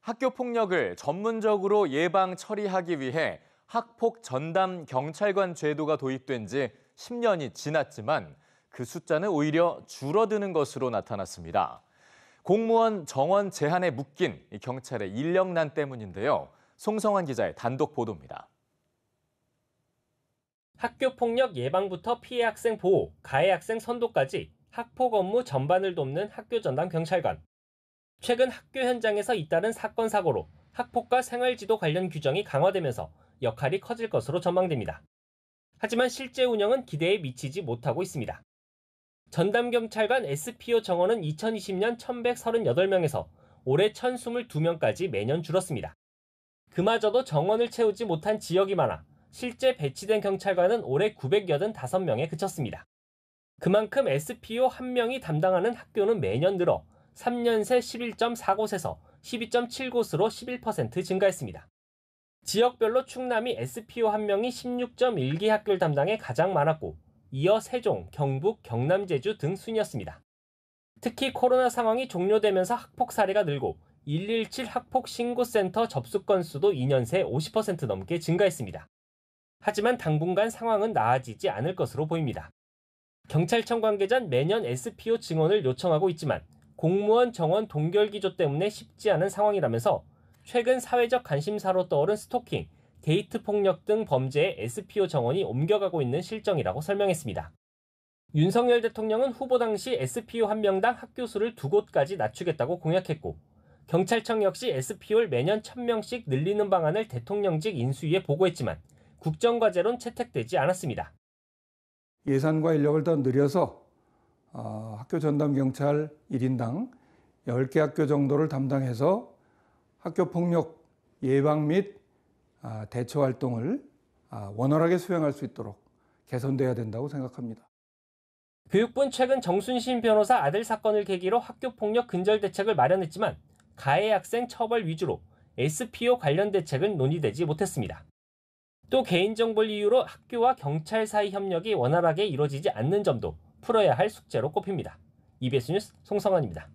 학교 폭력을 전문적으로 예방 처리하기 위해 학폭 전담 경찰관 제도가 도입된 지 10년이 지났지만 그 숫자는 오히려 줄어드는 것으로 나타났습니다. 공무원 정원 제한에 묶인 경찰의 인력난 때문인데요. 송성환 기자의 단독 보도입니다. 학교 폭력 예방부터 피해 학생 보호, 가해 학생 선도까지 학폭 업무 전반을 돕는 학교 전담 경찰관. 최근 학교 현장에서 잇따른 사건 사고로 학폭과 생활지도 관련 규정이 강화되면서 역할이 커질 것으로 전망됩니다. 하지만 실제 운영은 기대에 미치지 못하고 있습니다. 전담경찰관 SPO 정원은 2020년 1,138명에서 올해 1,022명까지 매년 줄었습니다. 그마저도 정원을 채우지 못한 지역이 많아 실제 배치된 경찰관은 올해 985명에 그쳤습니다. 그만큼 SPO 1명이 담당하는 학교는 매년 늘어 3년 새 11.4곳에서 12.7곳으로 11% 증가했습니다. 지역별로 충남이 SPO 1명이 16.1기 학교를 담당해 가장 많았고 이어 세종, 경북, 경남, 제주 등 순이었습니다. 특히 코로나 상황이 종료되면서 학폭 사례가 늘고 117 학폭 신고센터 접수 건수도 2년 새 50% 넘게 증가했습니다. 하지만 당분간 상황은 나아지지 않을 것으로 보입니다. 경찰청 관계자는 매년 SPO 증원을 요청하고 있지만 공무원 정원 동결기조 때문에 쉽지 않은 상황이라면서 최근 사회적 관심사로 떠오른 스토킹, 데이트 폭력 등 범죄에 SPO 정원이 옮겨가고 있는 실정이라고 설명했습니다. 윤석열 대통령은 후보 당시 SPO 1명당 학교 수를 2곳까지 낮추겠다고 공약했고 경찰청 역시 SPO를 매년 1,000명씩 늘리는 방안을 대통령직 인수위에 보고했지만 국정과제론 채택되지 않았습니다. 예산과 인력을 더 늘려서 학교 전담 경찰 1인당 10개 학교 정도를 담당해서 학교 폭력 예방 및 대처 활동을 원활하게 수행할 수 있도록 개선돼야 된다고 생각합니다. 교육부는 최근 정순신 변호사 아들 사건을 계기로 학교 폭력 근절 대책을 마련했지만 가해 학생 처벌 위주로 SPO 관련 대책은 논의되지 못했습니다. 또 개인정보를 이유로 학교와 경찰 사이 협력이 원활하게 이루어지지 않는 점도 풀어야 할 숙제로 꼽힙니다. EBS 뉴스 송성환입니다.